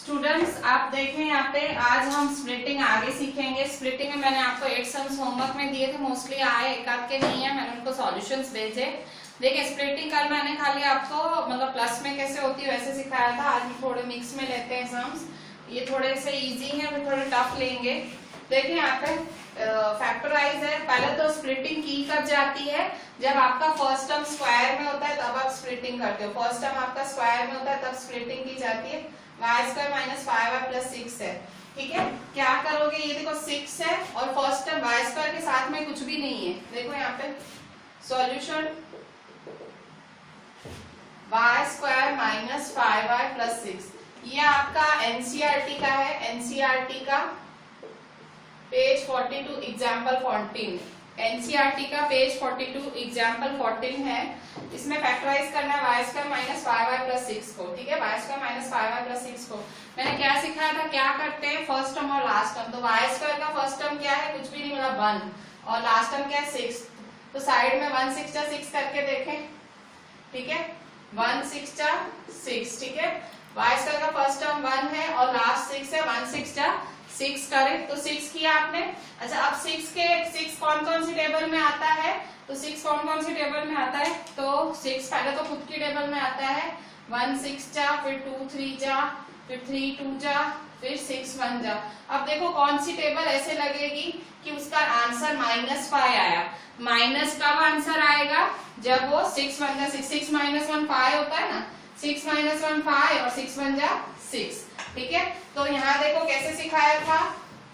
Students आप देखें यहाँ पे आज हम स्प्लिटिंग आगे सीखेंगे। स्प्लिटिंग में मैंने आपको 8 सम्स होमवर्क में दिए थे, मोस्टली आए, एक आध के नहीं है, मैंने उनको सॉल्यूशंस भेजे। देखिए स्प्लिटिंग कल मैंने खाली आपको मतलब प्लस में कैसे होती है वैसे सिखाया था। आज हम थोड़े मिक्स में लेते हैं सम्स, ये थोड़े से इजी हैं, फिर थोड़े टफ लेंगे। देखिए यहाँ पे फैक्टराइज है। पहले तो स्प्लिटिंग की कब जाती है, जब आपका फर्स्ट टर्म स्क्वायर में होता है तब आप स्प्लिटिंग करते हो। फर्स्ट टर्म आपका स्क्वायर में होता है तब स्प्लिटिंग की जाती है। Y square minus 5y plus 6 है, ठीक है। क्या करोगे, ये देखो 6 है और फर्स्ट टर्म वाई स्क्वायर के साथ में कुछ भी नहीं है। देखो यहाँ पे solution Y square minus 5y plus 6, ये आपका एनसीईआरटी का है। एनसीईआरटी का पेज 42 एग्जाम्पल 14, एनसीईआरटी का पेज 42 एग्जाम्पल 14 है। इसमें फैक्टराइज करना है Y square minus 5y plus 6 को, ठीक है। Y square minus 5y plus 6 को मैंने क्या सिखाया था, क्या करते हैं फर्स्ट टर्म और लास्ट टर्म। तो वाई स्क्वायर का फर्स्ट टर्म क्या है, कुछ भी नहीं मिला 1, और लास्ट टर्म क्या है 6। तो साइड में 1 6 6 करके देखें, ठीक है। 1 6 6, ठीक है। वाई स्क्वायर का फर्स्ट टर्म 1 है और लास्ट 6 है, 1 6 6 करें तो 6 किया आपने। अच्छा अब 6 कौन कौन सी टेबल में आता है, तो 6 कौन कौन सी टेबल में आता है, तो 6 पहले तो खुद की टेबल में आता है। 1 6 फिर 2 3 फिर 3 2 फिर 6 1 अब देखो कौन सी टेबल ऐसे लगेगी कि उसका आंसर -5 आया। माइनस कब आंसर आएगा, जब वो 6 1 6, 6 -1 5 होता है ना, 6 -1 5 और 6 1 6, ठीक है। तो यहाँ देखो कैसे सिखाया था,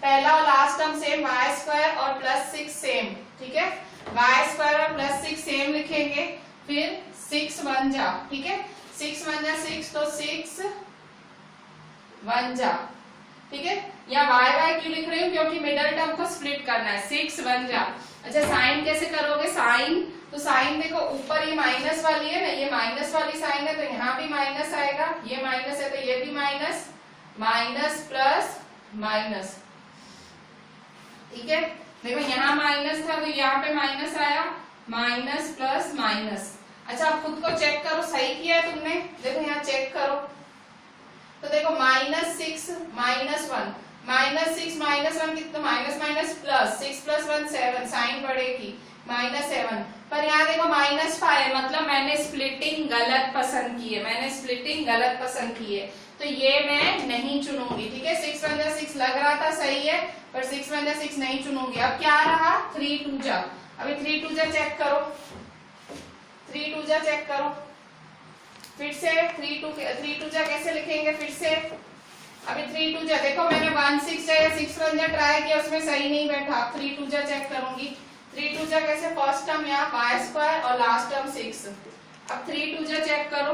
पहला और last term same, Y square और प्लस 6 सेम, ठीक है। वाई स्क्वायर और प्लस 6 सेम लिखेंगे, फिर 6 1 ठीक है। 6 1 6, तो 6 1 ठीक है। या वाई वाई क्यों लिख रही हूँ, क्योंकि मिडल टर्म को स्प्लिट करना है। 6 1 अच्छा साइन कैसे करोगे, साइन तो साइन देखो ऊपर ये माइनस वाली है ना, ये माइनस वाली साइन है तो यहाँ भी माइनस आएगा, ये माइनस है तो ये भी माइनस, माइनस प्लस माइनस, ठीक है। देखो यहाँ माइनस था तो यहाँ पे माइनस आया, माइनस प्लस माइनस। अच्छा अब खुद को चेक करो सही किया है तुमने, देखो यहाँ चेक करो तो देखो -6 -1, -6 -1 कितना, माइनस माइनस प्लस, 6 + 1 7, साइन बढ़ेगी -7। पर यहाँ देखो -5 मतलब मैंने स्प्लिटिंग गलत पसंद की है, मैंने स्प्लिटिंग गलत पसंद की है, तो ये मैं नहीं चुनूंगी, ठीक है। 6 1 6 लग रहा था सही है, पर 6 1 6 नहीं चुनूंगी। अब क्या रहा 3 2 अभी 3 2 चेक करो, 3 2 चेक करो फिर से। 3 2 कैसे लिखेंगे फिर से, अभी 3 2 देखो मैंने 1 6 या 6 1 ट्राई किया, उसमें सही नहीं बैठा। 3 2 चेक करूंगी, 3 2 कैसे, फर्स्ट टर्म यहाँ वाई स्क्वायर और लास्ट टर्म 6। अब 3 2 चेक करो,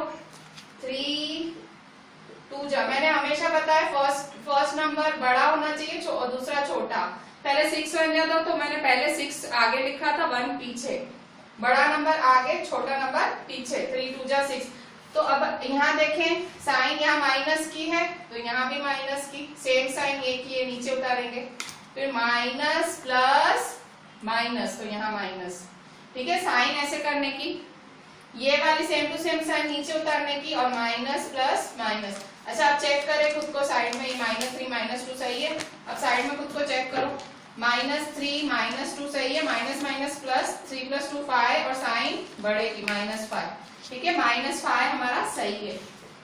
3 2 मैंने हमेशा बताया फर्स्ट नंबर बड़ा होना चाहिए और दूसरा छोटा। पहले 6 1 था तो मैंने पहले 6 आगे लिखा था, 1 पीछे, बड़ा नंबर आगे छोटा नंबर पीछे। 3 2 6। तो अब यहाँ देखें साइन यहाँ माइनस की है तो यहाँ भी माइनस की, सेम साइन एक ही है, नीचे उतारेंगे, फिर माइनस प्लस माइनस तो यहाँ माइनस, ठीक है। साइन ऐसे करने की, ये वाली सेम टू सेम साइन नीचे उतारने की, और माइनस प्लस माइनस। अच्छा आप चेक करें खुद को, साइड में ये -3 -2 सही है। अब साइड में खुद को चेक करो, -3 -2 सही है, माइनस माइनस प्लस, 3 + 2 5 और साइन बढ़ेगी -5, ठीक है। -5 हमारा सही है,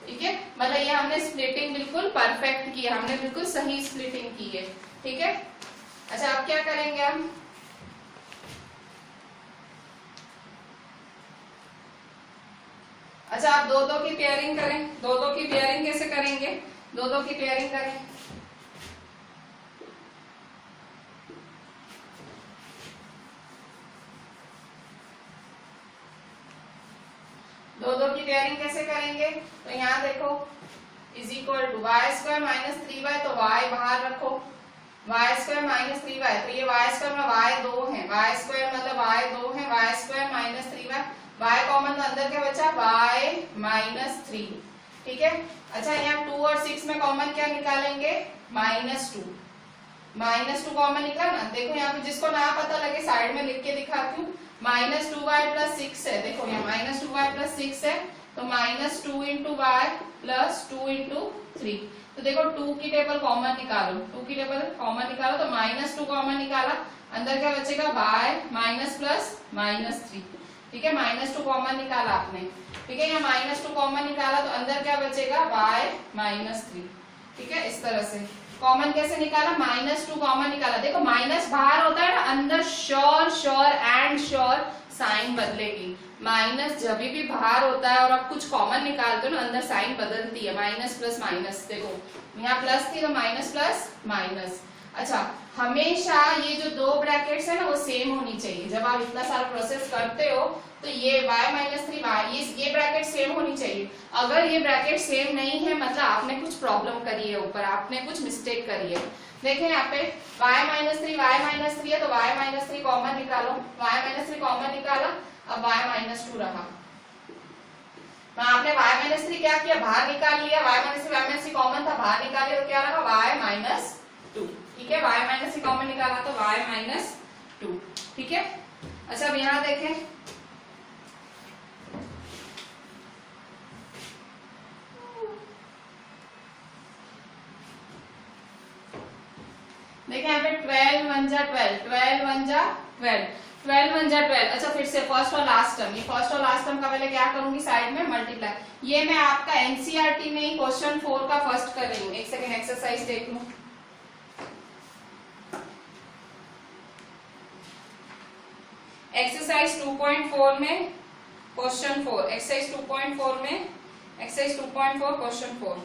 ठीक है। मतलब ये हमने स्प्लिटिंग बिल्कुल परफेक्ट की है, हमने बिल्कुल सही स्प्लिटिंग की है, ठीक है। अच्छा अब क्या करेंगे हम, अच्छा आप 2 2 की पेयरिंग करें। 2 2 की पेयरिंग कैसे करेंगे, 2 2 की पेयरिंग करें। दो की पेयरिंग कैसे करेंगे, तो यहाँ देखो = वाई स्क्वायर -3y, तो y बाहर रखो, वाई स्क्वायर -3y, तो ये वाई स्क्वायर में y 2 है, वाई स्क्वायर मतलब y 2 है, Y square -3y, y common तो अंदर क्या बचा, y -3, ठीक है। अच्छा यहाँ 2 और 6 में कॉमन क्या निकालेंगे, -2 कॉमन निकला ना। देखो यहाँ पे जिसको ना पता लगे साइड में लिख के दिखाती हूँ, -2y + 6 है, देखो यहाँ -2y + 6 है, तो minus 2 into Y plus 2 into 3। तो देखो 2 की टेबल कॉमन निकालो, 2 की टेबल कॉमन निकालो तो -2 कॉमन निकाला, अंदर क्या बचेगा y माइनस प्लस -3। ठीक है, -2 कॉमन निकाला आपने। ठीक है, यहाँ -2 कॉमन निकाला तो अंदर क्या बचेगा y -3। ठीक है, इस तरह से कॉमन कैसे निकाला, -2 कॉमन निकाला। देखो माइनस बाहर होता है ना, अंदर sure sure and sure sign बदलेगी। माइनस जब भी बाहर होता है और आप कुछ कॉमन निकालते हो ना, अंदर साइन बदलती है, माइनस प्लस माइनस। देखो यहाँ प्लस थी तो माइनस प्लस माइनस। अच्छा, हमेशा ये जो दो ब्रैकेट्स है ना वो सेम होनी चाहिए। जब आप इतना सारा प्रोसेस करते हो तो ये y-3 ये ब्रैकेट सेम होनी चाहिए। अगर ये ब्रैकेट सेम नहीं है मतलब आपने कुछ प्रॉब्लम करी है, ऊपर आपने कुछ मिस्टेक करी है। देखें यहाँ पे y-3 है तो y-3 कॉमन निकालो, y-3 कॉमन निकाला, अब y-2 रहा। आपने y-3 क्या किया, बाहर निकाल लिया, y-3 कॉमन था, बाहर निकाल लिया तो क्या रहा y-2। ठीक है, y-3 कॉमन निकाला तो y-2। ठीक है, अच्छा अब यहाँ देखें, देखिए यहाँ पे 12 1 जा 12, 12 1 जा 12, 12 1 जा 12। अच्छा फिर से फर्स्ट और लास्ट टर्म, ये फर्स्ट और लास्ट टर्म का पहले क्या करूंगी, साइड में मल्टीप्लाई। ये मैं आपका एनसीईआरटी में ही क्वेश्चन 4 का फर्स्ट कर रही हूँ। एक सेकेंड एक्सरसाइज देख लूं। एक्सरसाइज 2.4 में क्वेश्चन 4, एक्सरसाइज 2.4 में एक्सरसाइज 2.4 क्वेश्चन 4।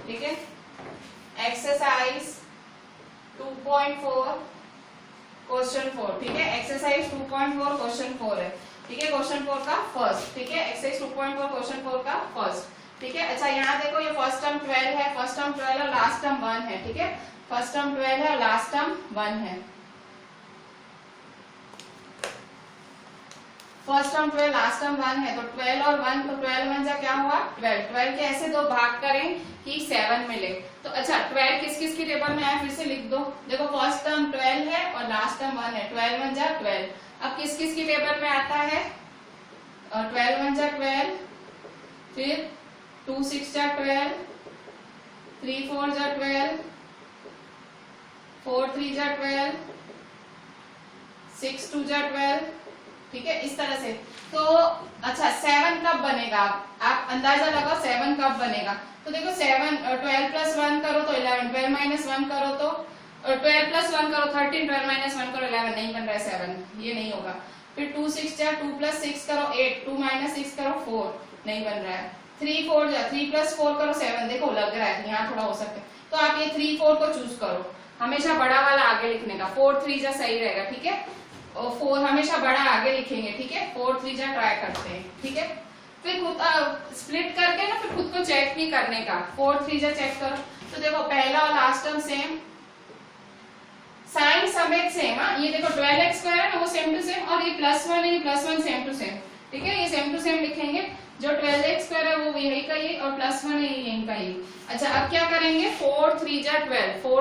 ठीक है, एक्सरसाइज 2.4 क्वेश्चन 4। ठीक है, एक्सरसाइज 2.4 क्वेश्चन 4 है। ठीक है, क्वेश्चन 4 का फर्स्ट। ठीक है, एक्सरसाइज 2.4 क्वेश्चन 4 का फर्स्ट। ठीक है, अच्छा यहाँ देखो ये फर्स्ट टर्म 12 है, फर्स्ट टर्म 12 और लास्ट टर्म 1 है। ठीक है, फर्स्ट टर्म 12 है और लास्ट टर्म 1 है। फर्स्ट टर्म 12 लास्ट टर्म 1 है तो 12 और 1 तो 12 1 जा क्या हुआ 12। 12 के ऐसे दो भाग करें कि 7 मिले। तो अच्छा 12 किस किस की टेबल में आया फिर से लिख दो। देखो फर्स्ट टर्म 12 है और लास्ट टर्म 1 है, 12 1 जा 12। अब किस किस की टेबल में आता है, 12 1 जा 12, फिर 2 6 जा 12, 3 4 जा 12, 4 3 जा 12, 6 2 जा 12। ठीक है, इस तरह से। तो अच्छा 7 कब बनेगा, आप अंदाजा लगाओ 7 कब बनेगा। तो देखो 7 12 प्लस 1 करो तो 11, 12 माइनस 1 करो तो 12 प्लस 1 करो 13, 12 माइनस 1 करो 11, नहीं बन रहा है 7, ये नहीं होगा। फिर 2 6 जा 2 प्लस 6 करो 8, 2 माइनस 6 करो 4, नहीं बन रहा है। 3 4 जा 3 प्लस 4 करो 7, देखो लग रहा है यहाँ थोड़ा हो सकता है। तो आप ये 3 4 को चूज करो, हमेशा बड़ा वाला आगे लिखने का। 4 3 जा सही रहेगा। ठीक है, और 4 हमेशा बड़ा आगे लिखेंगे। ठीक है, 4 3 जा ट्राई करते हैं। ठीक है, फिर खुद स्प्लिट करके ना फिर खुद को चेक भी करने का। 4 3 जा चेक करो तो देखो पहला और लास्ट टर्म सेम, साइन समेत सेम। ये देखो 12x स्क्वायर है ना वो सेम टू सेम, और ये +1 है, ये +1 सेम टू सेम। ठीक है, ये सेम टू सेम लिखेंगे। जो 12x स्क्वायर है वो यही का ये, और +1 है यही का ये। अच्छा अब क्या करेंगे, 4 3 जा 12, 4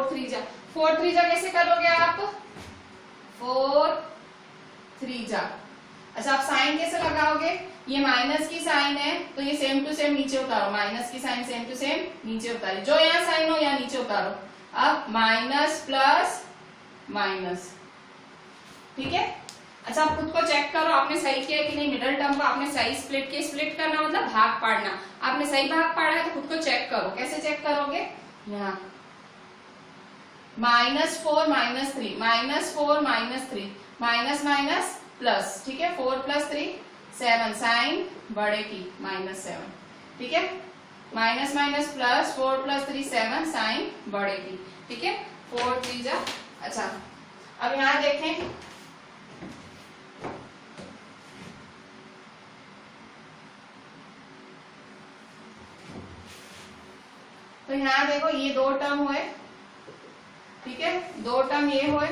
3 जा कैसे करोगे आप, 4 3 जा। अच्छा आप साइन कैसे लगाओगे, ये माइनस की साइन है तो ये सेम टू सेम नीचे उतारो, माइनस की साइन सेम टू सेम नीचे उतारी, जो यहाँ साइन हो यहाँ नीचे उतारो। अब माइनस प्लस माइनस। ठीक है, अच्छा आप खुद को चेक करो आपने सही किया कि नहीं। मिडिल टर्म को आपने सही स्प्लिट किया, स्प्लिट करना मतलब भाग पाड़ना। आपने सही भाग पाड़ा है तो खुद को चेक करो। कैसे चेक करोगे, यहाँ -4 -3, -4 -3, माइनस माइनस प्लस। ठीक है, 4 + 3 7, साइन बड़े की -7। ठीक है, माइनस माइनस प्लस 4 + 3 7, साइन बड़े की। ठीक है, 4 3 जा। अच्छा अब यहाँ देखें, तो यहाँ देखो ये दो टर्म हुए। ठीक है, दो टर्म ये हुए,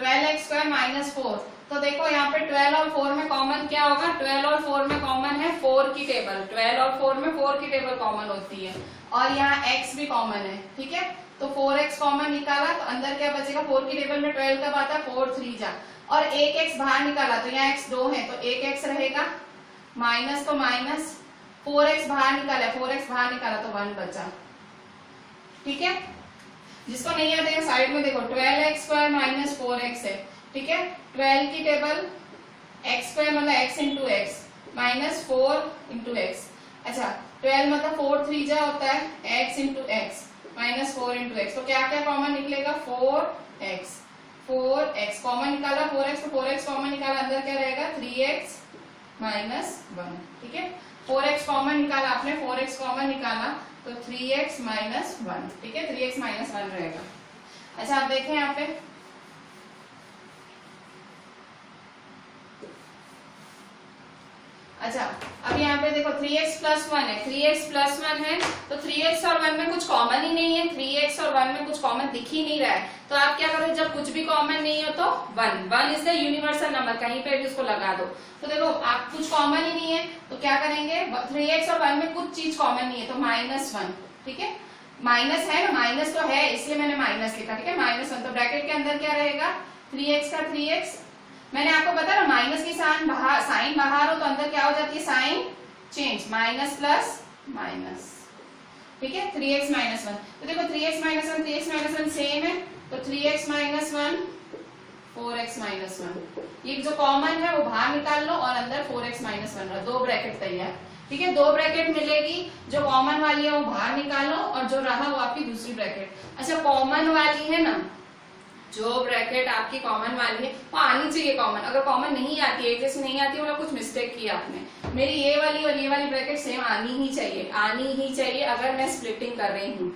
-4। तो देखो यहाँ पे 12 और 4 में कॉमन क्या होगा, 12 और 4 में कॉमन है 4 की टेबल, 12 और 4 में 4 की टेबल कॉमन होती है, और यहाँ x भी कॉमन है। ठीक है, तो 4x कॉमन निकाला तो अंदर क्या बचेगा, 4 की टेबल में 12 कब आता है, 4 3 जा, और एक x बाहर निकाला तो यहाँ x 2 है तो एक x रहेगा, माइनस तो माइनस, 4x बाहर निकाला, 4x बाहर निकाला तो 1 बचा। ठीक है, जिसको नहीं याद है साइड में देखो 12x स्क्वायर माइनस 4x है। ठीक है, 12 की टेबल x स्क्वायर मतलब x into x minus 4 into x. अच्छा 12 मतलब 4 3 जा होता है x into x minus 4 into x, तो क्या क्या कॉमन निकलेगा, 4x, 4x कॉमन निकाला, 4x तो 4x कॉमन निकाला, अंदर क्या रहेगा 3x माइनस 1। ठीक है, 4x कॉमन निकाला आपने, 4x कॉमन निकाला तो 3x माइनस 1। ठीक है, 3x माइनस 1 रहेगा। अच्छा आप देखें यहाँ पे अच्छा अब यहाँ पे देखो 3x प्लस 1 है, 3x प्लस 1 है तो 3x और 1 में कुछ कॉमन ही नहीं है, 3x और 1 में कुछ कॉमन दिख ही नहीं रहा है, तो आप क्या करो, जब कुछ भी कॉमन नहीं हो तो 1 इज द यूनिवर्सल नंबर, कहीं पे भी उसको लगा दो। तो देखो आप कुछ कॉमन ही नहीं है तो क्या करेंगे, 3x और 1 में कुछ चीज कॉमन नहीं है तो -1। ठीक है, माइनस है ना, माइनस तो है इसलिए मैंने माइनस लिखा। ठीक है, -1 तो ब्रैकेट के अंदर क्या रहेगा, 3x का 3x, मैंने आपको बताया ना माइनस की साइन बाहर हो तो अंदर क्या हो जाती है, sign change, minus plus minus. ठीक है, 3x माइनस 1, तो देखो 3x minus 1 3x minus 1 same है तो 3x माइनस 1 4x माइनस 1, ये जो कॉमन है वो बाहर निकाल लो और अंदर 4x माइनस 1 रहा, 2 ब्रैकेट तैयार। ठीक है, 2 ब्रैकेट मिलेगी, जो कॉमन वाली है वो बाहर निकालो और जो रहा वो आपकी दूसरी ब्रैकेट। अच्छा कॉमन वाली है ना, जो ब्रैकेट आपकी कॉमन वाली है वो आनी चाहिए कॉमन, अगर कॉमन नहीं आती है, एक जैसी नहीं आती है, मतलब कुछ मिस्टेक किया आपने। मेरी ये वाली और ये वाली ब्रैकेट सेम आनी ही चाहिए अगर मैं स्प्लिटिंग कर रही हूँ।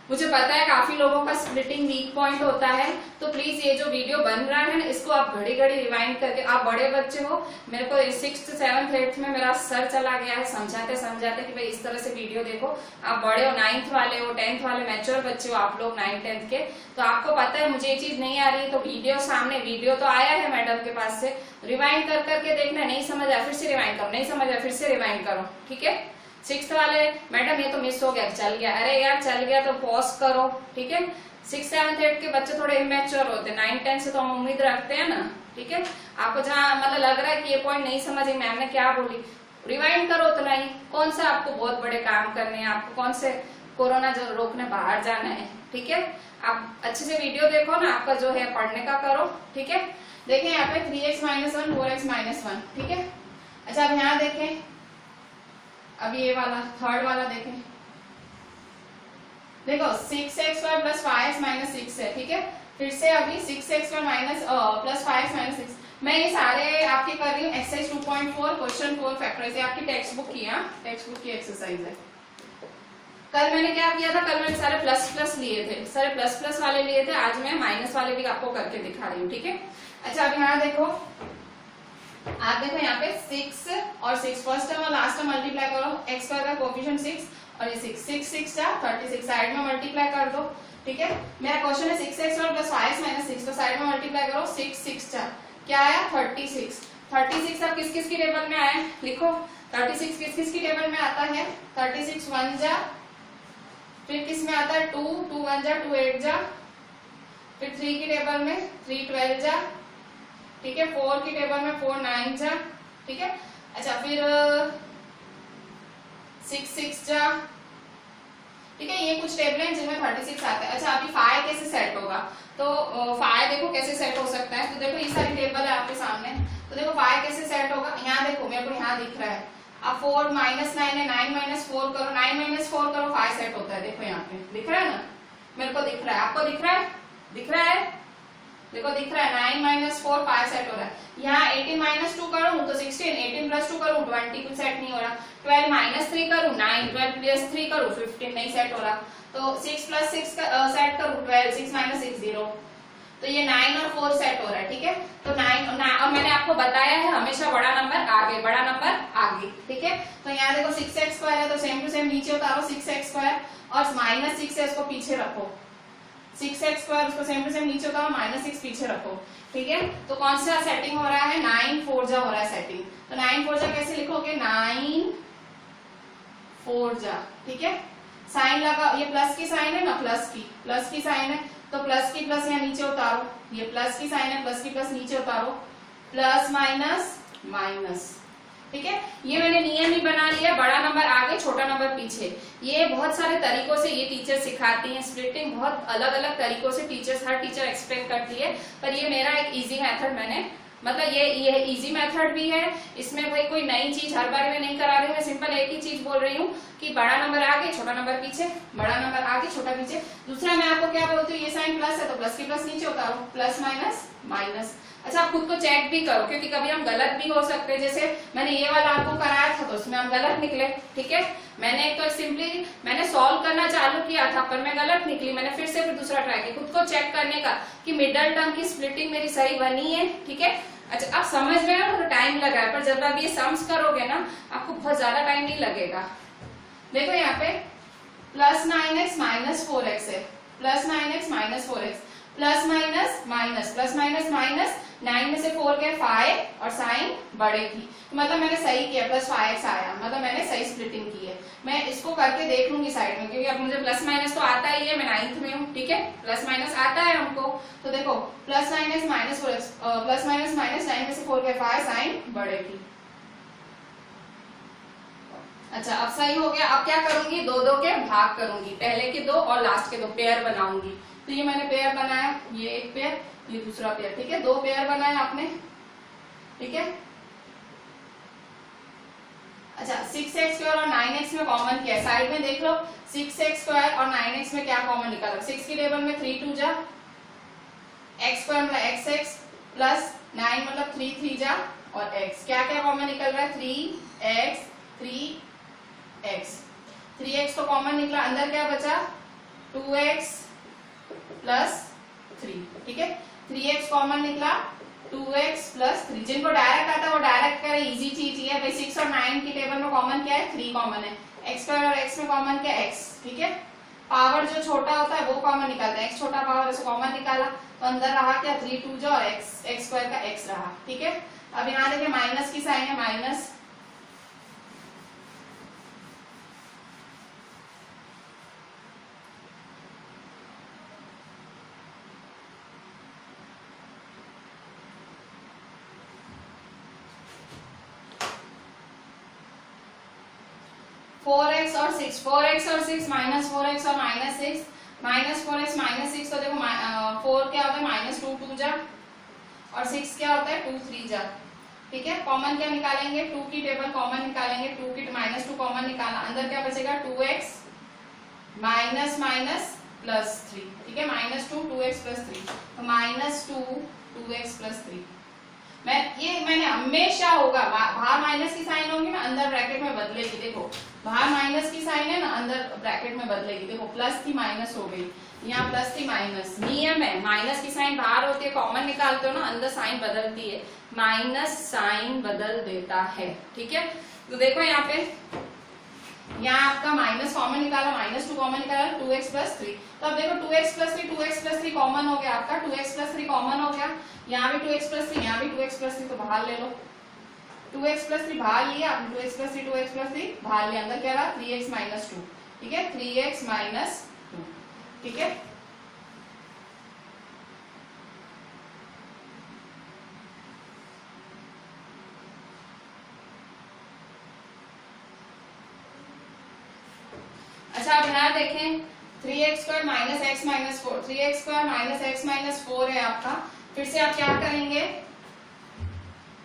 मुझे पता है काफी लोगों का स्प्लिटिंग वीक पॉइंट होता है, तो प्लीज ये जो वीडियो बन रहा है ना इसको आप घड़ी घड़ी रिवाइंड करके, आप बड़े बच्चे हो, मेरे को 6th 7th 8th में मेरा सर चला गया है समझाते समझाते कि भाई इस तरह से वीडियो देखो। आप बड़े हो, 9th वाले हो, 10th वाले मैच्योर बच्चे हो आप लोग 9th 10th के, तो आपको पता है मुझे ये चीज नहीं आ रही है, तो वीडियो सामने, वीडियो तो आया है मैडम के पास से, रिवाइंड कर करके देखना, नहीं समझ आया फिर से रिवाइंड करो, नहीं समझ आया फिर से रिवाइंड करो। ठीक है, 6th वाले मैडम ये तो मिस हो गया, चल गया, अरे यार चल गया तो पॉज करो। ठीक है, 6th 7th 8th के बच्चे थोड़े इमेच्योर होते हैं, 9th 10th से तो हम उम्मीद रखते हैं ना। ठीक है, आपको जहाँ मतलब लग रहा है कि ये पॉइंट नहीं समझे मैम ने क्या बोली, रिवाइंड करो उतना ही। कौन सा आपको बहुत बड़े काम करने हैं, आपको कौन से कोरोना जो रोकने बाहर जाना है। ठीक है, आप अच्छे से वीडियो देखो ना, आपका जो है पढ़ने का करो। ठीक है, देखें यहाँ पे 3x माइनस 1 4x माइनस 1। ठीक है, अच्छा अब यहाँ देखें, अब ये वाला थर्ड वाला देखें, देखो 6x square plus 5x minus 6 है। ठीक है, फिर से अभी 6x square minus plus 5x minus 6, मैं ये सारे आपके कर रही हूँ एक्सरसाइज 2.4 क्वेश्चन 4 फैक्टराइज, आपकी टेक्स्ट बुक की, टेक्स्ट बुक की एक्सरसाइज है। कल मैंने क्या किया था, कल मैंने सारे प्लस प्लस लिए थे, सारे प्लस प्लस वाले लिए थे, आज मैं माइनस वाले भी आपको करके दिखा रही हूँ। ठीक है, अच्छा अब यहाँ देखो, आप देखो यहाँ पे 6 और 6 फर्स्ट टर्म और लास्ट टर्म मल्टीप्लाई करो, x स्क्वायर का कोएफिशिएंट 6 और ये 6 6 जा 36, साइड में मल्टीप्लाई कर दो। ठीक है, मेरा क्वेश्चन है 6x square plus 5x minus 6, तो साइड में मल्टीप्लाई करो, 6 6 जा क्या आया 36। 36 अब किस किस की टेबल में आया लिखो, 36 किस किस की टेबल में आता है, 36 1 जा, फिर किस में आता है 2 2 1 जा 2 8 जा, फिर 3 की टेबल में 3 12 जा। ठीक है, 4 की टेबल में 4 9 जा। ठीक है, अच्छा फिर 6 6 जा। ठीक है, ये कुछ टेबल हैं जिनमें 36 आता है। अच्छा अभी 5 कैसे सेट होगा, तो 5 देखो कैसे सेट हो सकता है, तो देखो ये सारी टेबल है आपके सामने, तो देखो 5 कैसे सेट होगा, यहाँ देखो मेरे को यहाँ दिख रहा है, अब 4 माइनस 9 है, 9 माइनस 4 करो, 9 माइनस 4 करो, 5 सेट होता है। देखो यहाँ पे दिख रहा है ना, मेरे को दिख रहा है, आपको दिख रहा है, दिख रहा है, देखो दिख रहा है 9 माइनस 4 5 सेट हो रहा है। यहाँ 18 माइनस 2 करूँ तो 16, 18 प्लस 2 करूँ 20, कुछ सेट नहीं हो रहा। 12 माइनस 3 करूँ 9, 12 प्लस 3 करूँ 15, नहीं सेट हो रहा। तो 6 प्लस 6 सेट करूँ 12, 6 माइनस 6 0, तो ये 9 और 4 सेट हो रहा है। ठीक है, तो 9 और मैंने आपको बताया है हमेशा बड़ा नंबर आगे, बड़ा नंबर आगे। ठीक है, तो यहाँ देखो 6x स्क्वायर है तो सेम टू सेम नीचे उतारो 6x स्क्वायर, और माइनस 6 है उसको पीछे रखो, 6x स्क्वायर उसको सेम टू सेम नीचे उतारो, माइनस 6 पीछे रखो। ठीक है, तो कौन सा सेटिंग हो रहा है, 9 4 जा हो रहा है सेटिंग, तो 9 4 जा कैसे लिखोगे, 9 4 जा। ठीक है, साइन लगा, ये प्लस की साइन है ना, प्लस की साइन है, तो प्लस की प्लस यहाँ नीचे उतारो, ये प्लस की साइन है, प्लस की प्लस नीचे उतारो, प्लस माइनस माइनस। ठीक है, ये मैंने नियम ही बना लिया, बड़ा नंबर आगे छोटा नंबर पीछे। ये बहुत सारे तरीकों से ये टीचर सिखाती हैं, स्प्लिटिंग बहुत अलग अलग तरीकों से टीचर्स, हर टीचर एक्सप्लेन करती है, पर ये मेरा एक इजी मेथड मैंने, मतलब ये इजी मेथड भी है, इसमें भाई कोई नई चीज हर बार में नहीं करा रही हूँ, मैं सिंपल एक ही चीज बोल रही हूँ कि बड़ा नंबर आगे छोटा नंबर पीछे, बड़ा नंबर आगे छोटा पीछे। दूसरा मैं आपको क्या बोलती हूँ, ये साइन प्लस है तो प्लस की प्लस नीचे उतारो, प्लस माइनस माइनस। अच्छा, आप खुद को चेक भी करो, क्योंकि कभी हम गलत भी हो सकते हैं, जैसे मैंने ये वाला आपको कराया था तो उसमें हम गलत निकले। ठीक है, मैंने तो सिंपली मैंने सॉल्व करना चालू किया था पर मैं गलत निकली, मैंने फिर दूसरा ट्राई किया, खुद को चेक करने का कि मिडल टर्म की स्प्लिटिंग मेरी सही बनी है। ठीक है, अच्छा आप समझ रहे हो, तो टाइम लगा है, पर जब आप ये सम्स करोगे ना आपको बहुत ज्यादा टाइम नहीं लगेगा। देखो यहाँ पे प्लस 9x माइनस 4x है, plus 9x minus 4x, plus minus minus, plus minus minus, 9 में से 4 गए 5 और साइन बढ़ेगी, मतलब मैंने सही किया, प्लस 5x आया, मतलब मैंने सही स्प्लिटिंग की है। मैं इसको करके देख लूंगी साइड में, क्योंकि अब मुझे प्लस माइनस तो आता ही है, मैं 9th में हूँ। ठीक है, प्लस माइनस आता है हमको, तो देखो plus 9x minus 4x, plus minus minus, 9 में से 4 गए 5, साइन बढ़ेगी। अच्छा अब सही हो गया, अब क्या करूंगी, दो दो के भाग करूंगी, पहले के दो और लास्ट के दो, पेयर बनाऊंगी। तो ये मैंने पेयर बनाया, ये एक पेयर, ये दूसरा पेयर। ठीक है, दो पेयर बनाए आपने। ठीक है, अच्छा 6x स्क्वायर और 9x में कॉमन किया है, साइड में देख लो, 6x स्क्वायर और 9x में क्या कॉमन निकाला, 6 की टेबल में 3 2 जा, x स्क्वायर मतलब xx प्लस 9 मतलब 3 3 जा, और x क्या क्या कॉमन निकल रहा है, 3x 3x, 3x तो कॉमन निकला, अंदर क्या बचा 2x प्लस 3। ठीक है, 3x कॉमन निकला, 2x प्लस 3, जिनको डायरेक्ट आता है वो डायरेक्ट करे, इजी चीज है भाई। 6 और 9 की टेबल में कॉमन क्या है, 3 कॉमन है, x स्क्वायर और x में कॉमन क्या है, x। ठीक है, पावर जो छोटा होता है वो कॉमन निकालता है, x छोटा पावर से कॉमन निकाला, तो अंदर रहा क्या 3 2 जो, और x स्क्वायर का x रहा। ठीक है, अब यहाँ देखिए माइनस की साइन है, माइनस, फोर एक्स और 6, 4x और 6 माइनस 4x और माइनस 6, माइनस 4x माइनस 6, तो देखो 4 क्या होता है माइनस 2 2 जा, और 6 क्या होता है 2 3 जा। ठीक है, कॉमन क्या निकालेंगे, 2 की टेबल कॉमन निकालेंगे, 2 की माइनस 2 कॉमन निकालना, अंदर क्या बचेगा 2x माइनस माइनस प्लस 3। ठीक है, माइनस 2 2x प्लस 3, तो माइनस 2 2x प्लस 3। मैंने हमेशा होगा, बाहर माइनस की साइन होगी ना, अंदर ब्रैकेट में बदलेगी। देखो बाहर माइनस की साइन है ना, अंदर ब्रैकेट में बदलेगी। देखो प्लस थी माइनस हो गई, यहाँ प्लस थी माइनस, नियम है, माइनस की साइन बाहर होती है, कॉमन निकालते हो ना, अंदर साइन बदलती है, माइनस साइन बदल देता है। ठीक है, तो देखो यहाँ पे, यहाँ आपका माइनस कॉमन निकाला, माइनस 2 कॉमन निकाला, 2x प्लस 3। तो अब देखो 2x plus 3, 2x plus 3 common हो गया आपका, 2x प्लस 3 कॉमन हो गया, यहाँ भी 2x प्लस 3, यहाँ भी 2x प्लस 3, तो बाहर ले लो, 2x प्लस 3 बाहर लिया, 2x प्लस 3 2x प्लस 3 बाहर लिया, अंदर क्या रहा 3x माइनस 2। ठीक है, 3x माइनस 2। ठीक है, अच्छा अब यहाँ देखें, 3x square minus x minus 4, 3x square minus x minus 4 है आपका। फिर से आप क्या करेंगे,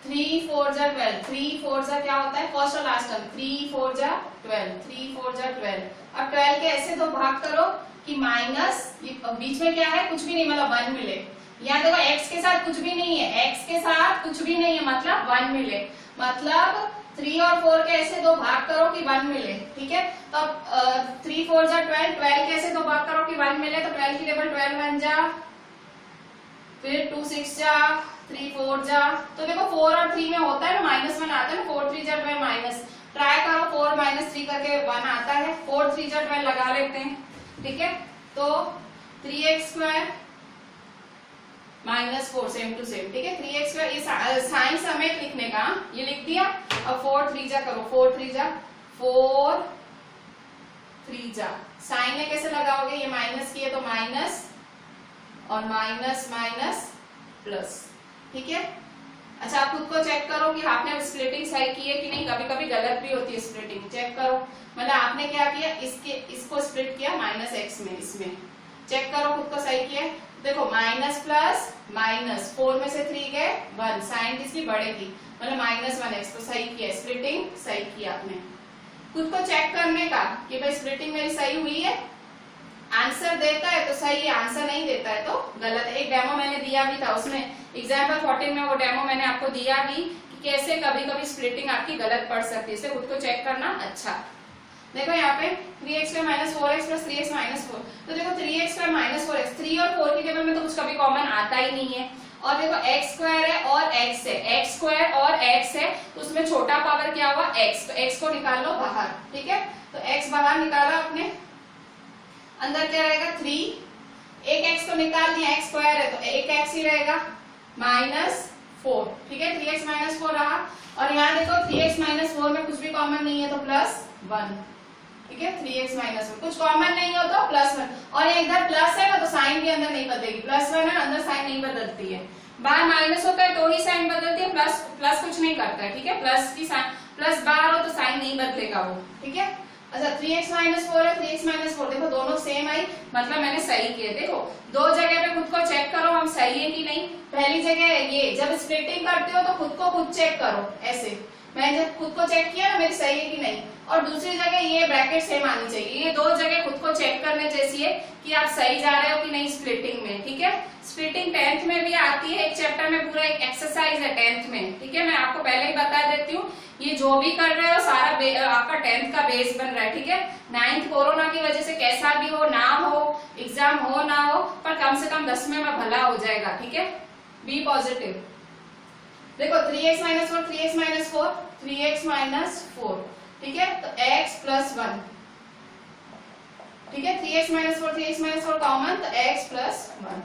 3 4 जा 12, 3 4 जा क्या होता है, फर्स्ट और लास्ट टर्म, 3 4 जा 12, 3 4 जा 12। अब 12 के ऐसे दो भाग करो कि माइनस, बीच में क्या है, कुछ भी नहीं, मतलब 1 मिले। यहाँ देखो x के साथ कुछ भी नहीं है, x के साथ कुछ भी नहीं है, मतलब 1 मिले, मतलब 3 और 4 के ऐसे दो भाग करो कि 1 मिले। ठीक है, तो 3 4 जा 12, 12 के ऐसे दो भाग करो कि 1 मिले, तो 12 की टेबल 12 1 जा, फिर 2 6 जा, 3 4 जा, तो देखो 4 और 3 में होता है ना माइनस 1 आता है ना, 4 3 जा 12 माइनस, ट्राई करो 4 माइनस 3 करके 1 आता है, 4 3 जा 12 लगा लेते हैं। ठीक है, तो 3x square minus 4 same to same. ठीक है, 3x स्क्वायर, ये साइन समेत लिखने का, ये लिख दिया। अब 4 3 जा करो, 4 3 जा 4 3 जा साइन में कैसे लगाओगे, ये माइनस की है तो माइनस और माइनस माइनस प्लस, ठीक है। अच्छा आप खुद को चेक करो कि आपने स्प्लिटिंग सही की है कि नहीं, कभी कभी गलत भी होती है स्प्लिटिंग, चेक करो। मतलब आपने क्या किया, इसको स्प्लिट किया माइनस एक्स में, इसमें चेक करो खुद को सही किया। देखो माइनस प्लस माइनस, 4 में से 3 गए 1, साइन किसकी, बड़े की, मतलब -1x, तो सही किया, स्प्लिटिंग सही किया आपने। खुद को चेक करने का कि भाई स्प्लिटिंग मेरी सही हुई है, आंसर देता है तो सही है, आंसर नहीं देता है तो गलत है। एक डेमो मैंने दिया भी था, उसमें एग्जाम्पल 14 में वो डेमो मैंने आपको दिया भी कि कैसे कभी कभी स्प्लिटिंग आपकी गलत पड़ सकती है, इससे खुद को चेक करना। अच्छा देखो यहाँ पे 3x² - 4x + 3x - 4, तो देखो 3x² - 4x, 3 और 4 की टेबल में तो कुछ कभी कॉमन आता ही नहीं है। और देखो x² है और x है, x² और x है, तो उसमें छोटा पावर क्या हुआ, x, तो x को निकाल लो बाहर, ठीक है। तो x बाहर निकाला आपने, अंदर क्या रहेगा 3, एक x तो निकाल दिया, x² है तो एक x ही रहेगा, -4, ठीक है, 3x - 4 रहा। और यहाँ देखो 3x - 4 में कुछ भी कॉमन नहीं है तो +1, ठीक है, 3x - 1, कुछ कॉमन नहीं हो तो +1, और ये इधर प्लस है ना तो साइन भी अंदर नहीं बदलेगी, +1 है अंदर साइन नहीं बदलती है, बाहर माइनस होता है तो ही साइन बदलती है, प्लस कुछ नहीं करता है, ठीक है, प्लस की साइन, प्लस बाहर हो तो साइन नहीं बदलेगा वो, ठीक है। अच्छा 3x - 4 है, 3x - 4, देखो दोनों सेम आई, मतलब मैंने सही किए। देखो दो जगह पे खुद को चेक करो हम सही है कि नहीं। पहली जगह ये, जब स्प्लिटिंग करते हो तो खुद को खुद चेक करो, ऐसे मैंने जब खुद को चेक किया ना मेरी सही है कि नहीं, और दूसरी जगह ये ब्रैकेट सेम आनी चाहिए। ये दो जगह खुद को चेक करने जैसी है कि आप सही जा रहे हो कि नहीं स्प्लिटिंग में, ठीक है। स्प्लिटिंग 10th में भी आती है, एक चैप्टर में पूरा एक एक्सरसाइज है 10th में, ठीक है, मैं आपको पहले ही बता देती हूँ। ये जो भी कर रहे हो सारा आपका 10th का बेस बन रहा है, ठीक है। 9th कोरोना की वजह से कैसा भी हो ना हो, एग्जाम हो ना हो, पर कम से कम 10वीं में भला हो जाएगा, ठीक है, बी पॉजिटिव। देखो 3x - 4, 3x - 4, 3x - 4, ठीक है, तो x + 1, ठीक है, 3x - 4, 3x - 4 कॉमन, तो x + 1,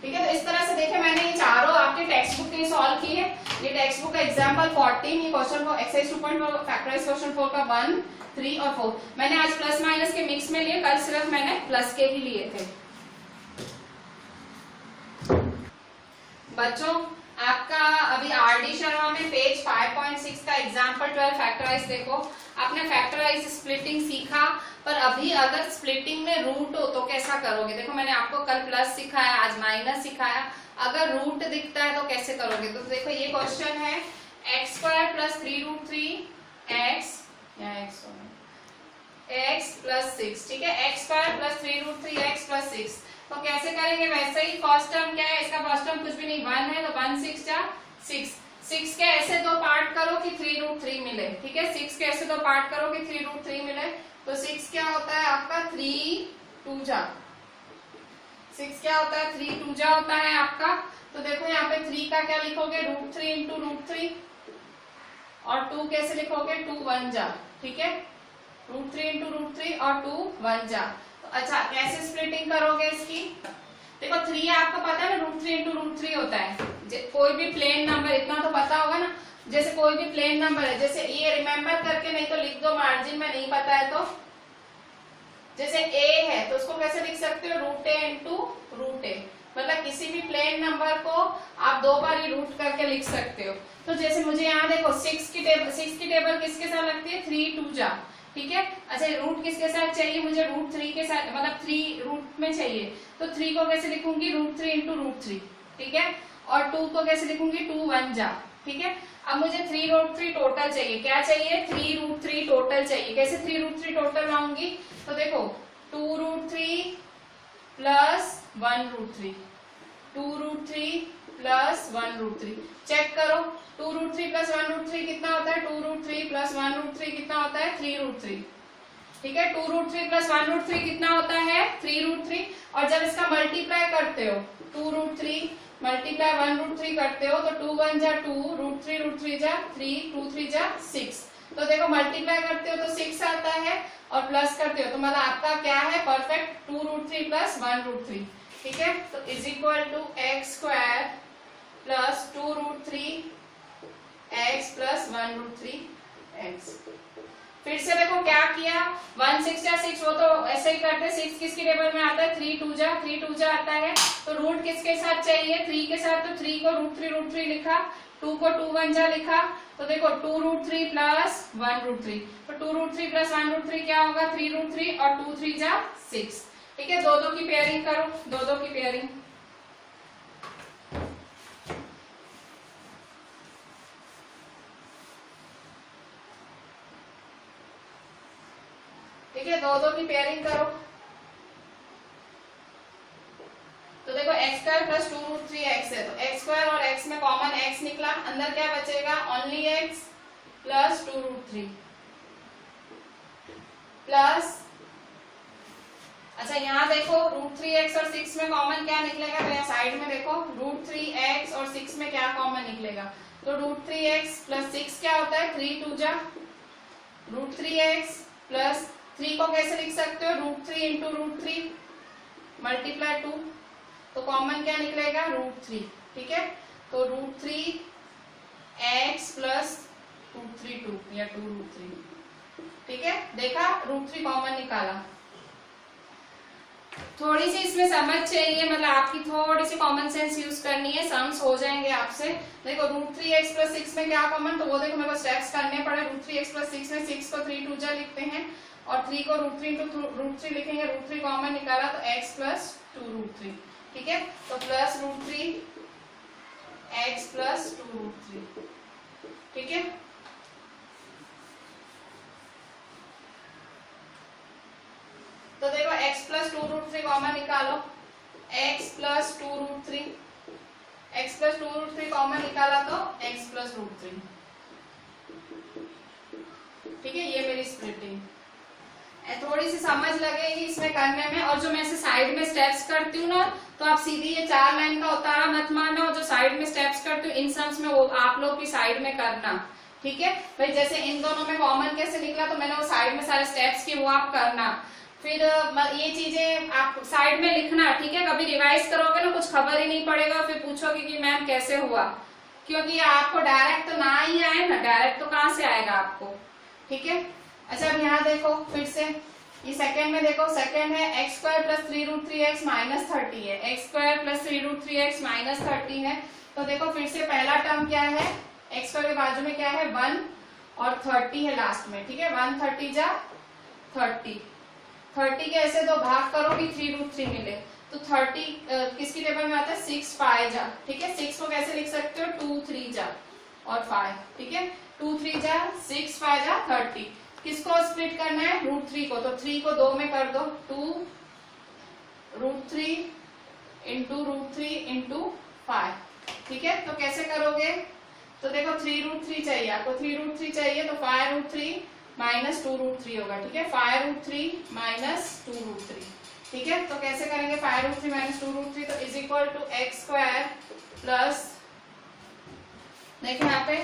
ठीक है। तो इस तरह से देखे मैंने ये चारों आपके टेक्स्ट बुक के सॉल्व किए। ये टेक्स्ट बुक का एग्जांपल 14, ये क्वेश्चन को एक्सरसाइज 2.4 फैक्टराइज क्वेश्चन 4 का 1, 3 और 4 मैंने आज प्लस माइनस के मिक्स में लिए, कल सिर्फ मैंने प्लस के ही लिए थे। बच्चों आपका अभी आरडी शर्मा में पेज 5.6 का एग्जांपल 12 फैक्टराइज देखो। आपने फैक्टराइज स्प्लिटिंग सीखा, पर अभी अगर स्प्लिटिंग में रूट हो तो कैसा करोगे। देखो मैंने आपको कल प्लस सिखाया, आज माइनस सिखाया, अगर रूट दिखता है तो कैसे करोगे। तो देखो ये क्वेश्चन है x² + 3√3 x + 6, ठीक है, x² + 3√3 x + 6, तो कैसे करेंगे वैसे ही। फर्स्ट टर्म क्या है, इसका फर्स्ट टर्म कुछ भी नहीं 1 है, तो 1 6 जा 6, 6 के ऐसे दो पार्ट करो कि 3√3 मिले, ठीक है, 6 के ऐसे दो पार्ट करो कि 3√3 मिले, तो 6 क्या होता है आपका 3 2 जा, 6 क्या होता है 3 2 जा होता है आपका। तो देखो यहाँ पे 3 का क्या लिखोगे √3 × √3, और 2 कैसे लिखोगे 2 1 जा, ठीक है, √3 × √3 और 2 1 जा। तो अच्छा कैसे स्प्लिटिंग करोगे इसकी। देखो 3 आपको पता है ना √3 × √3 होता है, कोई भी प्लेन नंबर, इतना तो पता होगा ना, जैसे कोई भी प्लेन नंबर है, जैसे ये रिमेम्बर करके नहीं तो लिख दो मार्जिन में, नहीं पता है तो, जैसे a है तो उसको कैसे लिख सकते हो √a × √a, मतलब किसी भी प्लेन नंबर को आप दो बार ही रूट करके लिख सकते हो। तो जैसे मुझे यहाँ देखो 6 की टेबल किसके साथ लगती है 3 2 जा, ठीक है। अच्छा रूट किसके साथ चाहिए मुझे √3 के साथ, मतलब 3 रूट में चाहिए, तो 3 को कैसे लिखूंगी √3 × √3, ठीक है, और 2 को कैसे लिखूंगी 2 1 जा, ठीक है। अब मुझे 3√3 टोटल चाहिए, क्या चाहिए 3√3 टोटल चाहिए, कैसे 3√3 टोटल लाऊंगी। तो देखो 2√3 + 1√3, 2√3 + 1√3, चेक करो 2√3 + 1√3 कितना होता है, 2√3 + 1√3 कितना होता है 3√3, ठीक है, 2√3 + 1√3 कितना होता है 3√3, और जब इसका मल्टीप्लाई करते हो 2√3 मल्टीप्लाई 1√3 करते हो तो 2 1 जा 2, √3 जा 3, 2 3 जा 6, तो देखो मल्टीप्लाई करते हो तो 6 आता है, और प्लस करते हो तो मतलब आपका क्या है परफेक्ट 2√3 + 1√3, ठीक है। तो = x² + 2√3 x + 1√3 x। फिर से देखो क्या किया, 1 6 या 6, वो तो ऐसे ही करते, 6 किसकी टेबल में आता है, 3 2 जा आता है, तो रूट किसके साथ चाहिए, 3 के साथ, तो 3 को √3 लिखा, 2 को 2 1 जा लिखा, तो देखो 2√3 प्लस 1√3, तो 2√3 प्लस 1√3 क्या होगा, 3√3 और 2 3 जा 6। ठीक है, दो की पेयरिंग करो, दो की पेयरिंग। ठीक है, दो की पेयरिंग करो, तो देखो x² प्लस 2√3x है, तो x² और x में कॉमन x निकला, अंदर क्या बचेगा, ओनली x प्लस 2√3 प्लस, अच्छा यहाँ देखो √3x और 6 में कॉमन क्या निकलेगा, तो यहाँ साइड में देखो √3x और 6 में क्या कॉमन निकलेगा, तो √3x प्लस 6 क्या होता है, 3 2 जा, √3x प्लस 3 को कैसे लिख सकते हो, √3 इंटू √3 मल्टीप्लाई 2, तो कॉमन क्या निकलेगा, √3। ठीक है, तो √3x प्लस 2 या 2√3। ठीक है, देखा, √3 कॉमन निकाला। थोड़ी सी इसमें समझ चाहिए, मतलब आपकी थोड़ी सी कॉमन सेंस यूज करनी है, सम्स हो जाएंगे आपसे। देखो √3x प्लस 6 में क्या कॉमन, तो वो देखो मेरे को स्टेप्स करने पड़े, √3x प्लस 6 में 6 को 3 2 जा लिखते हैं और 3 को √3 इंटू √3 लिखेंगे, √3 कॉमन निकाला तो x प्लस 2√3। ठीक है, तो प्लस √3 x प्लस 2√3। ठीक है, तो देखो x प्लस 2√3 कॉमन निकालो, x plus 2√3, x plus 2√3 common निकाला तो x प्लस √3। ठीक है, ये मेरी स्प्लिटिंग, थोड़ी सी समझ लगेगी इसमें करने में, और जो मैं से साइड में स्टेप्स करती हूँ ना, तो आप सीधी ये 4 लाइन का उतारा मत मारना, और जो साइड में स्टेप्स करती हूँ इन सम्स में वो आप लोग की साइड में करना। ठीक है भाई, जैसे इन दोनों में कॉमन कैसे निकला, तो मैंने वो साइड में सारे स्टेप्स किए, वो आप करना, फिर ये चीजें आप साइड में लिखना। ठीक है, कभी रिवाइज करोगे ना कुछ खबर ही नहीं पड़ेगा, फिर पूछोगे कि मैम कैसे हुआ, क्योंकि आपको डायरेक्ट तो ना ही आए ना, डायरेक्ट तो कहाँ से आएगा आपको। ठीक है, अच्छा अब यहाँ देखो फिर से, ये सेकंड में देखो, सेकंड है x² प्लस 3√3x माइनस 30 है, x² प्लस 3√3x माइनस 30 है, तो देखो फिर से पहला टर्म क्या है, x² के बाजू में क्या है 1 और 30 है लास्ट में। ठीक है, 130 जा 30, 30 के ऐसे दो भाग करो कि 3√3 मिले, तो 30 किसकी टेबल में आता है, 6 5 जा। ठीक है, 6 को कैसे लिख सकते हो, 2 3 जा और 5। ठीक है, 2 3 जा 6 5 जा 30, किसको स्प्लिट करना है, √3 को, तो 3 को 2 में कर दो, 2√3 इंटू √3 इंटू 5। ठीक है, तो कैसे करोगे, तो देखो 3√3 चाहिए आपको, 3√3 चाहिए, तो 5√3 माइनस 2√3 होगा। ठीक है, 5√3 माइनस 2√3। ठीक है, तो कैसे करेंगे 5√3 माइनस 2√3, तो is equal to x² plus, देखो यहाँ पे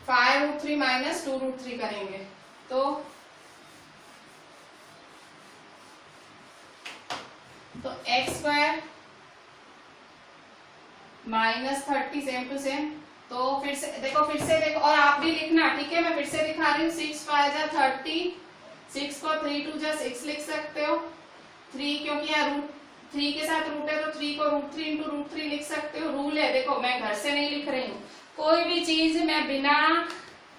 5√3 माइनस 2√3 करेंगे, तो x² minus 30 same to same, तो फिर से देखो और आप भी लिखना। ठीक है, मैं फिर से दिखा रही हूँ, 6 5 जा 30, 6 को 3 2 जा 6 लिख सकते हो, 3 क्योंकि यहाँ √3 के साथ रूट है, तो 3 को √3 इंटू √3 लिख सकते हो। रूल है, देखो मैं घर से नहीं लिख रही हूँ, कोई भी चीज मैं बिना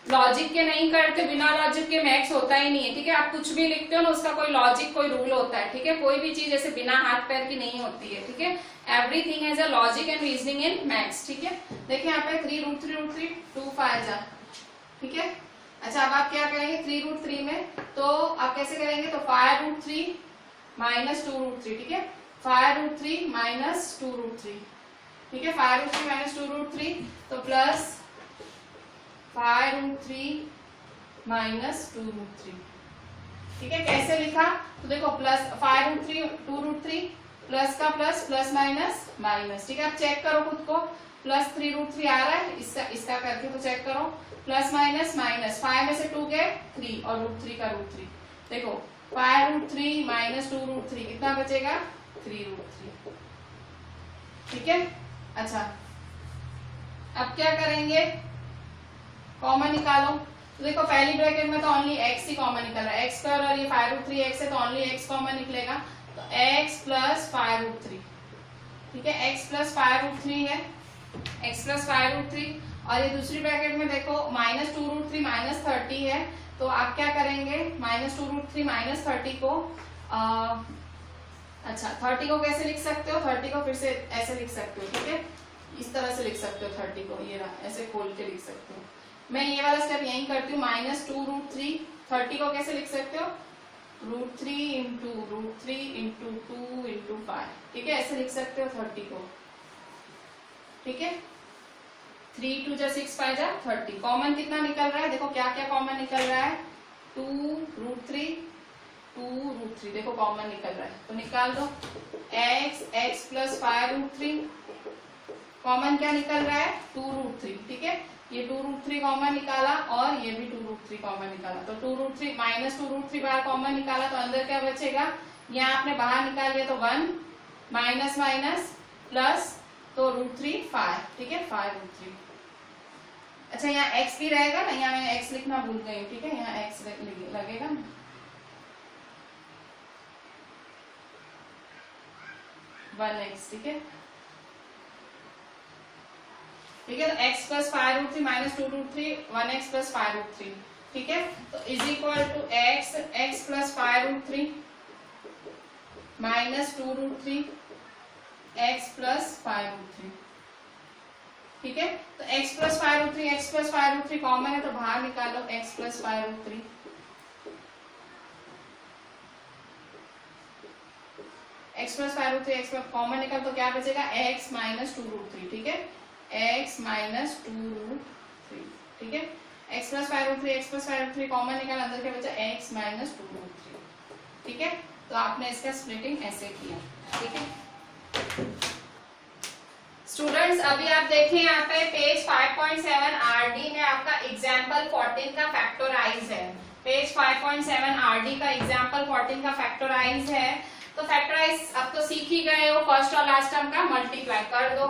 लॉजिक के नहीं करते, बिना लॉजिक के मैथ्स होता ही नहीं है। ठीक है, आप कुछ भी लिखते हो ना, उसका कोई लॉजिक कोई रूल होता है। ठीक है, कोई भी चीज ऐसे बिना हाथ पैर की नहीं होती है। ठीक है, everything has a logic and reasoning in maths. ठीक है, देखिए यहाँ पे 3√3 2 5 जा। ठीक है, अच्छा अब आप क्या करेंगे 3√3 में, तो आप कैसे करेंगे, तो 5√3 माइनस 2√3। ठीक है, 5√3 माइनस 2√3। ठीक है, 5√3 माइनस 2√3, तो प्लस 5√3 माइनस 2√3। ठीक है, कैसे लिखा, तो देखो प्लस 5√3 2√3 प्लस का प्लस, प्लस माइनस माइनस। ठीक है, आप चेक करो खुद को, प्लस 3√3 आ रहा है, इसका करके तो चेक करो, प्लस माइनस माइनस, 5 में से 2 गए 3 और √3 का √3, देखो 5√3 माइनस 2√3 कितना बचेगा, 3√3। ठीक है, अच्छा अब क्या करेंगे, कॉमन निकालो, तो देखो पहली ब्रैकेट में तो ओनली x ही कॉमन निकल रहा है, x स्क्वायर और ये 5√3x है तो ओनली x कॉमन निकलेगा, तो x प्लस 5√3, ठीक है, x प्लस 5√3 है, x प्लस 5√3। और ये दूसरी ब्रैकेट में देखो -2√3 -30 है, तो आप क्या करेंगे, -2√3 -30 को अच्छा 30 को कैसे लिख सकते हो, 30 को फिर से ऐसे लिख सकते हो, ठीक है, इस तरह से लिख सकते हो 30 को, ये ऐसे खोल के लिख सकते हो। मैं ये वाला स्टेप यही करती हूँ, -2√3, 30 को कैसे लिख सकते हो, √3 इंटू √3 इंटू 2 इंटू 5, ठीक है, ऐसे लिख सकते हो 30 को, ठीक है। 3 2 जा 6 5 जा 30। कॉमन कितना निकल रहा है, देखो क्या क्या कॉमन निकल रहा है, 2√3 2√3, देखो कॉमन निकल रहा है, तो निकाल दो। x प्लस 5√3, कॉमन क्या निकल रहा है, 2√3, ठीक है, ये 2√3 कॉमन निकाला और ये भी 2√3 कॉमन निकाला, तो 2√3 -2√3 बाहर कॉमन निकाला, तो अंदर क्या बचेगा, यहाँ आपने बाहर निकाल लिया तो 1 माइनस माइनस प्लस, तो √3 5, ठीक है, 5√3। अच्छा यहाँ x भी रहेगा ना, यहाँ मैं x लिखना भूल गई, ठीक है, यहाँ x लगेगा ना, 1x, ठीक है, ठीक है, तो x प्लस 5√3 -2√3 1x प्लस 5√3, ठीक है, तो is equal to x plus 5√3 -2√3 x plus 5√3, ठीक है, तो x प्लस 5√3 कॉमन है तो बाहर निकालो x plus 5√3, x plus 5√3 x common निकाल तो क्या बचेगा, x -2√3, ठीक है, x -2√3, ठीक है, x प्लस 5√3 कॉमन निकाल, अंदर क्या बचा, x -2√3, ठीक है, तो आपने इसका स्प्लिटिंग ऐसे किया, ठीक है। स्टूडेंट्स अभी आप देखें यहाँ पे पेज 5.7 आरडी में आपका एग्जाम्पल 14 का फैक्टराइज है, पेज 5.7 आरडी का एग्जाम्पल 14 का फैक्टराइज है, तो फैक्टराइज अब तो सीख ही गए हो, फर्स्ट और लास्ट टर्म का मल्टीप्लाई कर दो,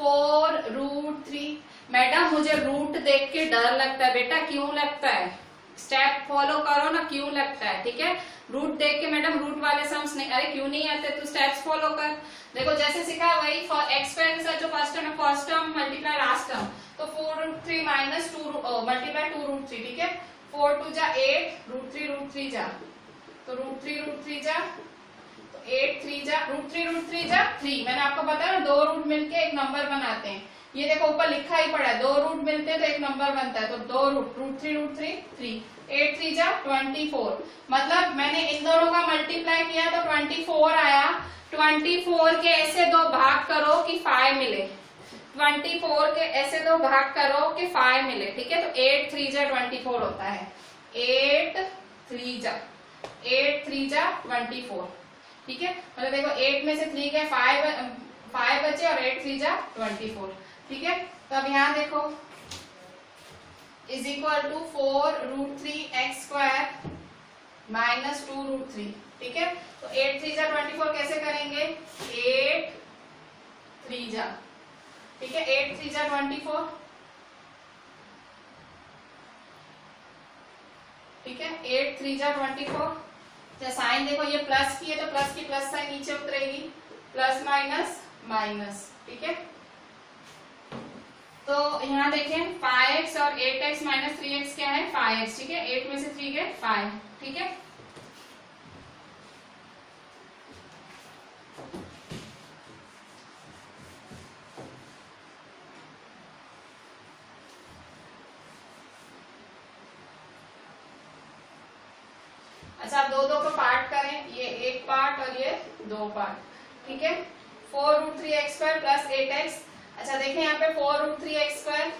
4√3। मैडम मुझे रूट देख के डर लगता है, बेटा क्यों लगता है, स्टेप फॉलो करो ना, क्यों लगता है, ठीक है, रूट देख के मैडम रूट वाले सम्स नहीं, अरे क्यों नहीं आते, तू स्टेप्स फॉलो कर, देखो जैसे सिखा वही x स्क्वायर के साथ जो फर्स्ट टर्म है, first term multiply last term, तो 4√3 माइनस 2 मल्टीप्लाई 2√3, ठीक है, 4 2 जा 8 √3 जा, तो √3 जा, तो 8 3 जा √3 जा 3, मैंने आपको बताया ना 2 रूट मिलके एक नंबर बनाते हैं, ये देखो ऊपर लिखा ही पड़ा है, 2 रूट मिलते हैं तो एक नंबर बनता है, तो 2 रूट √3 3, 8 3 जा 24, मतलब मैंने इन दोनों का मल्टीप्लाई किया तो 24 आया, 24 के ऐसे दो भाग करो कि 5 मिले, 24 के ऐसे दो भाग करो कि 5 मिले, ठीक है, तो 8 3 जा 24 होता है, 8 3 जा 24, ठीक है, मतलब देखो 8 में से 3 गए 5 बचे और 8 3 जा 24, ठीक है, तो अब यहाँ देखो is equal to 4√3x square minus 2√3, ठीक है, तो 8 3 जा 24 कैसे करेंगे, 8 3 जा, ठीक है, 8 3 जा 24, ठीक है, 8 3 जा 24, साइन देखो ये प्लस की है तो प्लस की प्लस साइन नीचे उतरेगी, प्लस माइनस माइनस, ठीक है, तो यहाँ देखें 5x और 8x माइनस 3x क्या है 5x, ठीक है, 8 में से 3 गए 5, ठीक है, अच्छा आप दो को पार्ट करें, ये एक पार्ट और ये 2 पार्ट, ठीक है, 4√3x स्क्वायर प्लस 8x, अच्छा देखें यहाँ पे 4√3x स्क्वायर,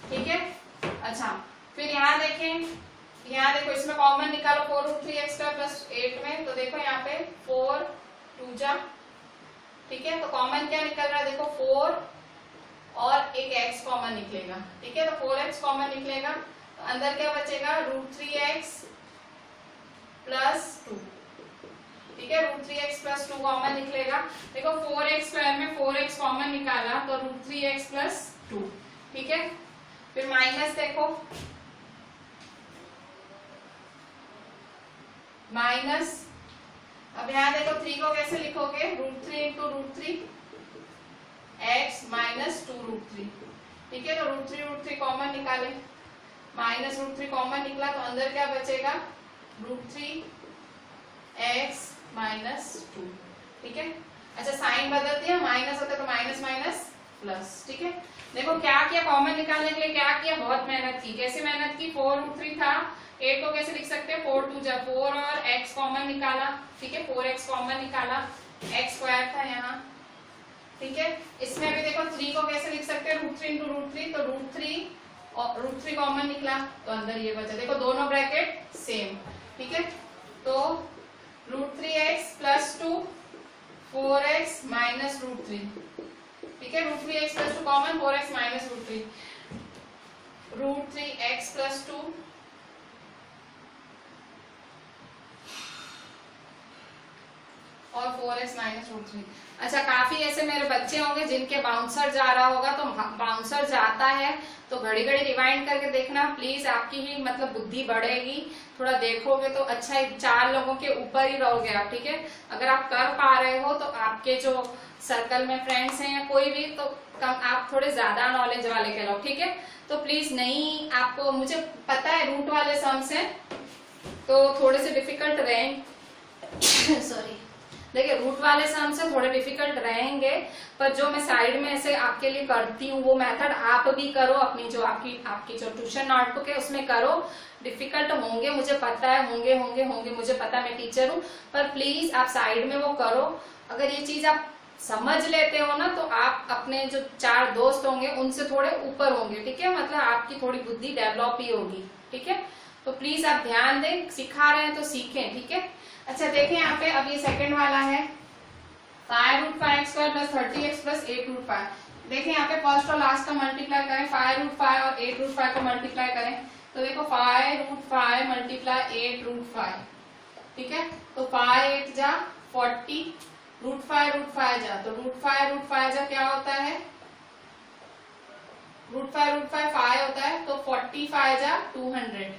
ठीक है, अच्छा फिर यहाँ देखें, यहाँ देखो इसमें कॉमन निकालो 4√3x स्क्वायर प्लस 8 में, तो देखो यहाँ पे 4 2 जा, ठीक है, तो कॉमन क्या निकल रहा है, देखो 4 और एक x कॉमन निकलेगा, ठीक है, तो 4x कॉमन निकलेगा, तो अंदर क्या बचेगा √3x प्लस 2, ठीक है। √3x प्लस 2 कॉमन निकलेगा। देखो 4x स्क्वायर में 4x कॉमन निकाला तो √3x प्लस 2, ठीक है। फिर माइनस देखो, माइनस, अब यहाँ देखो 3 को कैसे लिखोगे, √3 इंटू √3 x माइनस 2√3, ठीक है। तो √3 कॉमन निकाले, माइनस √3 कॉमन निकला तो अंदर क्या बचेगा, √3 x माइनस 2, ठीक है। अच्छा साइन बदल दिया, माइनस होता तो माइनस माइनस प्लस, ठीक है। देखो क्या किया, कॉमन निकालने के लिए क्या किया, बहुत मेहनत की। कैसे मेहनत की, 4√3 था, 8 को कैसे लिख सकते हैं, 4 2 जा 4 और x कॉमन निकाला, ठीक है। 4x कॉमन निकाला, x स्क्वायर था यहाँ, ठीक है। इसमें भी देखो 3 को कैसे लिख सकते हैं, √3 इंटू √3, तो √3 और √3 कॉमन निकला तो अंदर ये बचा। देखो दोनों ब्रैकेट सेम, ठीक है। तो √3x प्लस 2 4x माइनस √3, ठीक है। √3x plus 2 common, 4x minus √3, √3x plus 2 और 4x माइनस √3। अच्छा काफी ऐसे मेरे बच्चे होंगे जिनके बाउंसर जा रहा होगा, तो बाउंसर जाता है तो घड़ी घड़ी रिवाइंड करके देखना प्लीज, आपकी ही मतलब बुद्धि बढ़ेगी। थोड़ा देखोगे तो अच्छा है, 4 लोगों के ऊपर ही रहोगे आप, ठीक है। अगर आप कर पा रहे हो तो आपके जो सर्कल में फ्रेंड्स हैं या कोई भी, तो आप थोड़े ज्यादा नॉलेज वाले कहलाओ, ठीक है। तो प्लीज नहीं, आपको मुझे पता है रूट वाले सम्स हैं तो थोड़े से डिफिकल्ट रहेंगे सॉरी, देखिए रूट वाले सम से थोड़े डिफिकल्ट रहेंगे, पर जो मैं साइड में ऐसे आपके लिए करती हूँ वो मेथड आप भी करो, अपनी जो आपकी जो ट्यूशन नोटबुक है उसमें करो। डिफिकल्ट होंगे मुझे पता है, होंगे मुझे पता है, मैं टीचर हूँ, पर प्लीज आप साइड में वो करो। अगर ये चीज आप समझ लेते हो ना तो आप अपने जो 4 दोस्त होंगे उनसे थोड़े ऊपर होंगे, ठीक है। मतलब आपकी थोड़ी बुद्धि डेवलप ही होगी, ठीक है। तो प्लीज आप ध्यान दें, सिखा रहे हैं तो सीखें, ठीक है। अच्छा देखें यहाँ पे, अब ये सेकंड वाला है 5√5x² प्लस 30x प्लस 8√5। देखें यहाँ पे फर्स्ट और लास्ट का मल्टीप्लाई करें, 5√5 और 8√5 को मल्टीप्लाई करें तो देखो 5√5 मल्टीप्लाई 8√5, ठीक है। तो 5 8 जा 40, √5 जा तो √5 जा क्या होता है, √5 5 होता है, तो 45 जा 200,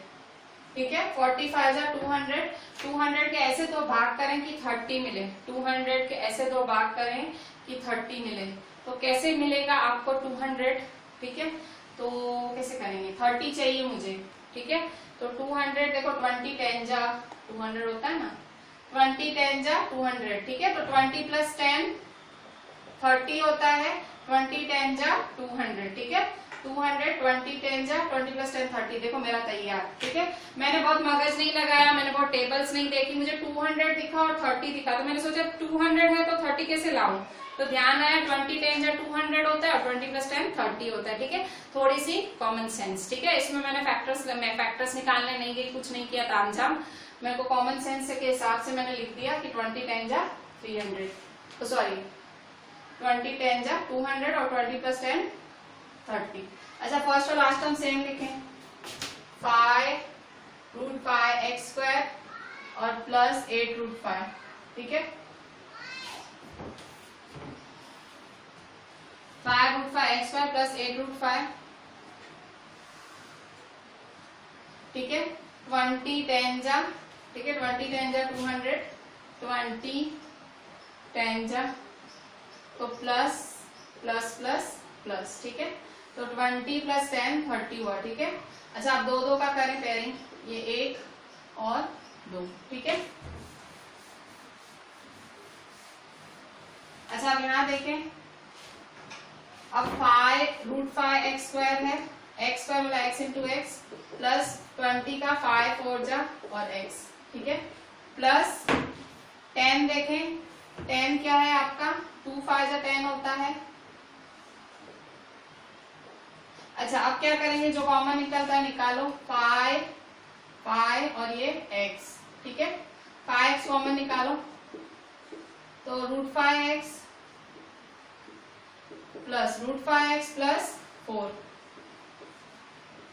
ठीक है। 45 जा 200 के ऐसे दो भाग करें कि 30 मिले, 200 के ऐसे दो भाग करें कि 30 मिले, तो कैसे मिलेगा आपको 200, ठीक है। तो कैसे करेंगे, 30 चाहिए मुझे, ठीक है। तो 200 देखो 20 10 जा 200 होता है ना, 20 10 जा 200, ठीक है। तो 20 प्लस 10 30 होता है, 20 10 जा 200, ठीक है। 200 20 10 जा 20 प्लस 10 30, देखो मेरा तैयार, ठीक है। मैंने बहुत मगज नहीं लगाया, मैंने बहुत टेबल्स नहीं देखी, मुझे 200 दिखा और 30 दिखा, तो मैंने सोचा 200 है तो 30 कैसे लाऊं, तो ध्यान आया 20 10 जा 200 होता है और 20 प्लस 10 30 होता है, ठीक है। थोड़ी सी कॉमन सेंस, ठीक है। इसमें मैंने फैक्टर्स निकालने नहीं गई, कुछ नहीं किया तामझाम, मेरे को कॉमन सेंस के हिसाब से मैंने लिख दिया कि 20 10 जा 300, तो सॉरी 20 10 जा 200 और 20 प्लस 10 30। अच्छा फर्स्ट और लास्ट टर्म सेम लिखें, 5√5x² और प्लस 8√5, ठीक है। 5√5x² प्लस 8√5, ठीक है। 20 10 जा, ठीक है, 20 10 जा 200, 20 10 जा तो प्लस प्लस प्लस प्लस, ठीक है। तो 20 प्लस 10 30 हुआ, ठीक है। अच्छा आप 2 2 का करें पेयरिंग, ये 1 और 2, ठीक है। अच्छा अब यहाँ देखें, अब 5√5x² है, x² वाला x इंटू एक्स प्लस 20 का 5 4 जा और x, ठीक है, प्लस 10 देखें, 10 क्या है आपका, 2 5 जा 10 होता है। अच्छा अब क्या करेंगे, जो कॉमन निकलता है निकालो, 5 और ये x, ठीक है। 5x कॉमन निकालो तो √5x plus √5x plus 4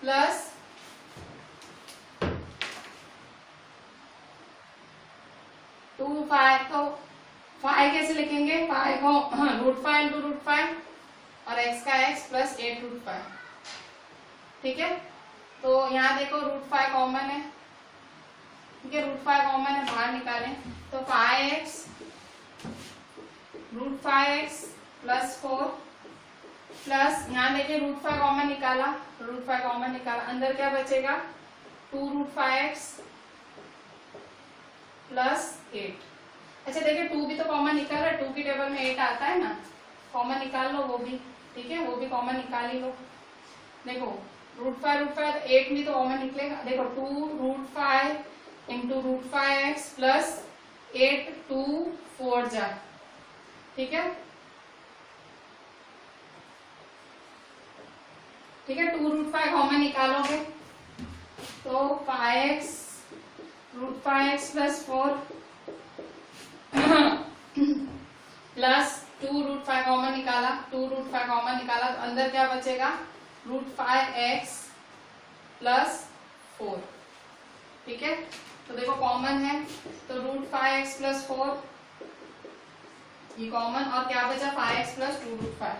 plus 2 5, तो 5 कैसे लिखेंगे, 5 को √5 इंटू √5 और x का x प्लस 8√5। ठीक है, तो यहाँ देखो √5 कॉमन है, ठीक है, √5 कॉमन है, बाहर निकालें तो 5x √5x प्लस 4 प्लस यहाँ देखिए √5 कॉमन निकाला, √5 कॉमन निकाला, अंदर क्या बचेगा 2√5x प्लस 8। अच्छा देखिए 2 भी तो कॉमन निकाल रहा है, 2 की टेबल में 8 आता है ना, कॉमन निकाल लो वो भी, ठीक है, वो भी कॉमन निकाल ही लो। देखो √5 8 भी तो कॉमन निकलेगा, देखो 2√5 इंटू √5x प्लस 8 2 4 जा, ठीक है, ठीक है, 2√5 कॉमन निकालोगे तो 5x √5x plus 4 plus 2√5 common निकाला, 2√5 कॉमन निकाला तो अंदर क्या बचेगा √5x प्लस 4। ठीक है, तो देखो कॉमन है तो √5x प्लस 4 ये कॉमन, और क्या बचा 5x प्लस 2√5,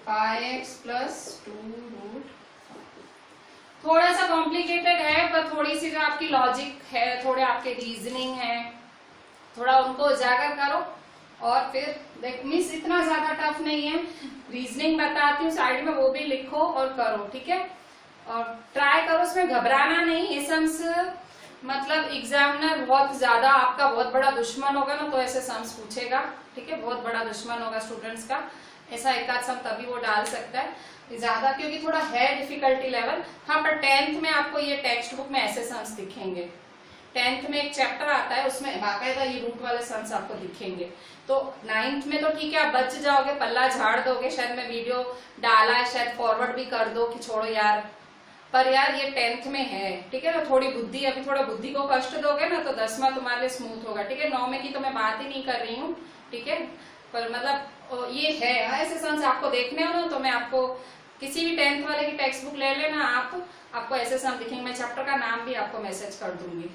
5x प्लस 2√5। थोड़ा सा कॉम्प्लिकेटेड है पर थोड़ी सी जो आपकी लॉजिक है, थोड़े आपके रीजनिंग है, थोड़ा उनको उजागर करो और फिर देख, मिस इतना ज्यादा टफ नहीं है, रीजनिंग बताती हूँ साइड में, वो भी लिखो और करो, ठीक है, और ट्राई करो, उसमें घबराना नहीं। ये सम्स मतलब एग्जामिनर बहुत ज्यादा आपका बहुत बड़ा दुश्मन होगा ना तो ऐसे सम्स पूछेगा, ठीक है, बहुत बड़ा दुश्मन होगा स्टूडेंट्स का, ऐसा एक आध सम तभी वो डाल सकता है ज्यादा, क्योंकि थोड़ा है डिफिकल्टी लेवल। हाँ, पर 10th में आपको ये टेक्स्ट बुक में ऐसे सम्स दिखेंगे, 10th में एक चैप्टर आता है उसमें बाकायदा ये रूट वाले सम्स आपको दिखेंगे। तो 9th में तो ठीक है आप बच जाओगे, पल्ला झाड़ दोगे, शायद मैं वीडियो डाला है शायद फॉरवर्ड भी कर दो कि छोड़ो यार, पर यार ये 10th में है, ठीक है ना, थोड़ी बुद्धि, अभी थोड़ा बुद्धि को कष्ट दोगे ना तो 10वां तुम्हारे लिए स्मूथ होगा, ठीक है। 9 में की तो मैं बात ही नहीं कर रही हूँ, ठीक है, पर मतलब ये है ऐसे सम्स आपको देखने हो ना तो मैं आपको किसी भी 10th वाले की टेक्स्ट बुक ले लेना आप, आपको ऐसे सम दिखेंगे, मैं चैप्टर का नाम भी आपको मैसेज कर दूंगी।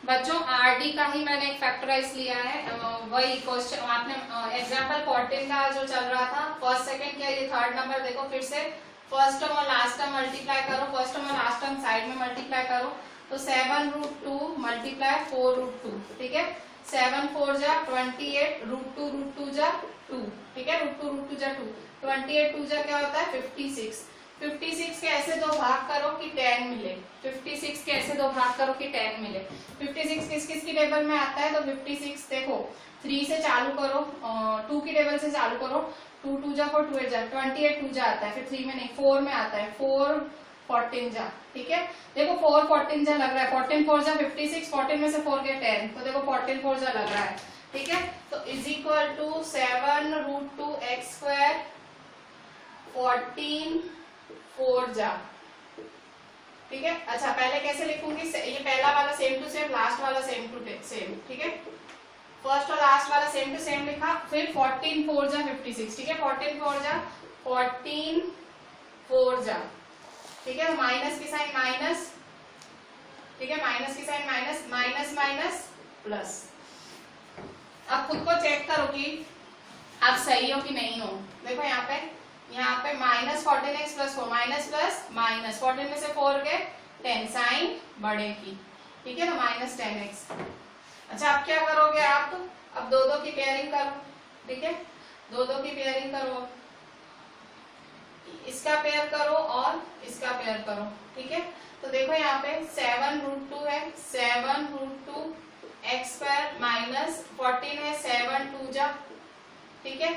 बच्चों आरडी का ही मैंने एक फैक्टराइज लिया है, वही क्वेश्चन आपने एग्जांपल 14 का जो चल रहा था, फर्स्ट सेकंड क्या ये थर्ड नंबर, देखो फिर से फर्स्ट टर्म और लास्ट टर्म मल्टीप्लाई करो, फर्स्ट टर्म और लास्ट टर्म साइड में मल्टीप्लाई करो, तो 7√2 मल्टीप्लाई 4√2, ठीक है, 7 4 जा 28, √2 जा 2, ठीक है, √2 जा 2, 28 2 जा क्या होता है 56, 56 के ऐसे दो भाग करो कि 10 मिले, 56 के ऐसे दो भाग करो कि 10 मिले। 56 किस किस की टेबल में आता है, तो 56 देखो 3 से चालू करो, 2 की टेबल से चालू करो, 2 2 जा 4 2 8 जा 28 2 जा आता है, फिर 3 में नहीं 4 में आता है, 4 14 जा, ठीक है, देखो 4 14 जा लग रहा है, 14 4 जा 56, 14 में से 4 गए 10, तो देखो 14 4 जा लग रहा है, ठीक है, तो is equal to 7√2 x square 14 4 जा, ठीक है। अच्छा पहले कैसे लिखूंगी, ये पहला वाला सेम टू सेम, लास्ट वाला सेम टू सेम, ठीक है, फर्स्ट और लास्ट वाला सेम टू सेम लिखा, फिर 14 4 जा 56, ठीक है, 14 4 जा 14 4 जा, ठीक है, माइनस की साइन माइनस, ठीक है, माइनस की sign minus, minus minus plus. अब खुद को चेक करो कि आप सही हो कि नहीं हो, देखो यहाँ पे minus 14x plus 4, minus plus minus, 14 में से 4 गए 10, साइन बड़े की, ठीक है ना, माइनस 10x। अच्छा अब क्या करोगे आप, अब दो दो की पेयरिंग करो, ठीक है, दो दो की पेयरिंग करो, इसका पेयर करो और इसका पेयर करो, ठीक है, तो देखो यहाँ पे 7√2 है, 7√2 x स्क्वायर माइनस 14 है 7 2 जा, ठीक है,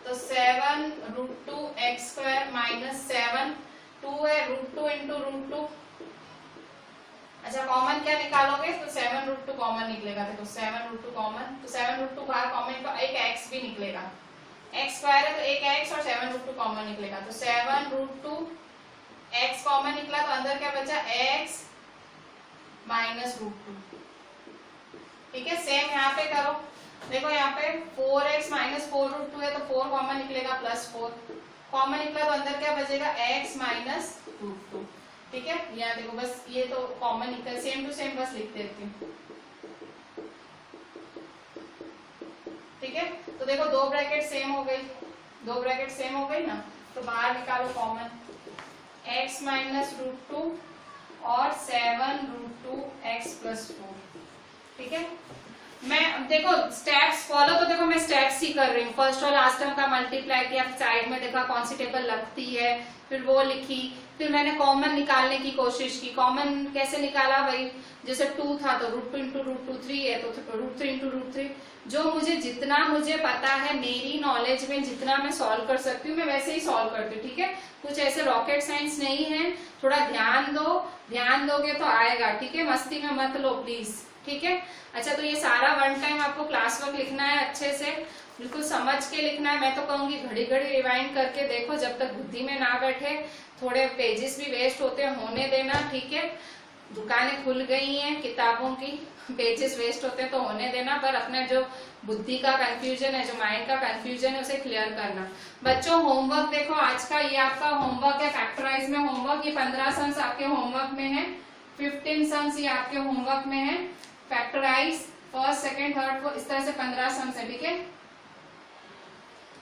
तो 7√2 x स्क्वायर माइनस 7 2 है √2 इंटू √2। अच्छा कॉमन क्या निकालोगे, तो 7√2 कॉमन निकलेगा, देखो 7√2 कॉमन, तो 7√2 बाहर कॉमन, तो एक x भी निकलेगा, x स्क्वायर है तो एक x और 7√2 कॉमन निकलेगा, तो 7√2 x कॉमन निकला, तो अंदर क्या बचा x माइनस √2, ठीक है। सेम यहाँ पे करो, देखो यहाँ पे 4x माइनस 4√2 है तो 4 कॉमन निकलेगा प्लस 4 कॉमन निकला, तो अंदर क्या बचेगा x माइनस √2, ठीक है, यहाँ देखो बस ये तो कॉमन निकल, सेम टू सेम बस लिख देती हूँ। ठीक है, तो देखो दो ब्रैकेट सेम हो गई, दो ब्रैकेट सेम हो गई ना, तो बाहर निकालो common, x minus root two और 7 रूट टू एक्स प्लस 4। ठीक है, मैं देखो स्टेप्स फॉलो, तो देखो मैं स्टेप्स ही कर रही हूँ। फर्स्ट और लास्ट टर्म का मल्टीप्लाई किया, साइड में देखा कौन सी टेबल लगती है, फिर वो लिखी, फिर मैंने कॉमन निकालने की कोशिश की। कॉमन कैसे निकाला भाई, जैसे 2 था तो root two into root two, 3 है तो रूट 3 इंटू रूट 3। जो मुझे जितना मुझे पता है, मेरी नॉलेज में जितना मैं सॉल्व कर सकती हूँ, मैं वैसे ही सॉल्व करती हूँ। ठीक है, कुछ ऐसे रॉकेट साइंस नहीं है, थोड़ा ध्यान दो, ध्यान दोगे तो आएगा। ठीक है, मस्ती में मत लो प्लीज। ठीक है, अच्छा तो ये सारा वन टाइम आपको क्लास वर्क लिखना है, अच्छे से बिल्कुल समझ के लिखना है। मैं तो कहूंगी घड़ी घड़ी रिवाइंड करके देखो, जब तक बुद्धि में ना बैठे। थोड़े पेजेस भी वेस्ट होते हैं, होने देना। ठीक है, दुकानें खुल गई हैं किताबों की, पेजेस वेस्ट होते हैं तो होने देना, पर अपना जो बुद्धि का कंफ्यूजन है, जो माइंड का कंफ्यूजन है, उसे क्लियर करना। बच्चों होमवर्क देखो, आज का ये आपका होमवर्क है, फैक्टराइज में होमवर्क। ये 15 सम्स आपके होमवर्क में है, 15 सम्स ये आपके होमवर्क में है। फैक्टराइज फर्स्ट सेकंड थर्ड को इस तरह से 15 सम्स है। ठीक है,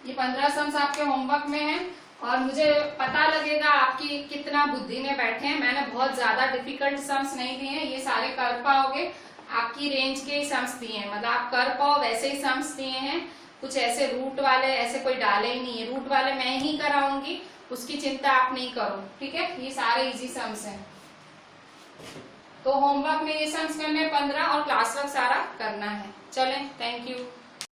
ये 15 सम्स आपके होमवर्क में है, और मुझे पता लगेगा आपकी कितना बुद्धि में बैठे हैं। मैंने बहुत ज्यादा डिफिकल्ट सम्स नहीं दिए हैं, ये सारे कर पाओगे, आपकी रेंज के ही सम्स दिए हैं, मतलब आप कर पाओ वैसे ही सम्स दिए हैं। कुछ ऐसे रूट वाले ऐसे कोई डाले ही नहीं है, रूट वाले मैं ही कराऊंगी, उसकी चिंता आप नहीं करो। ठीक है, ये सारे इजी सम्स हैं। तो होमवर्क में ये सम्स करने 15 और क्लास वर्क सारा करना है। चलें, थैंक यू।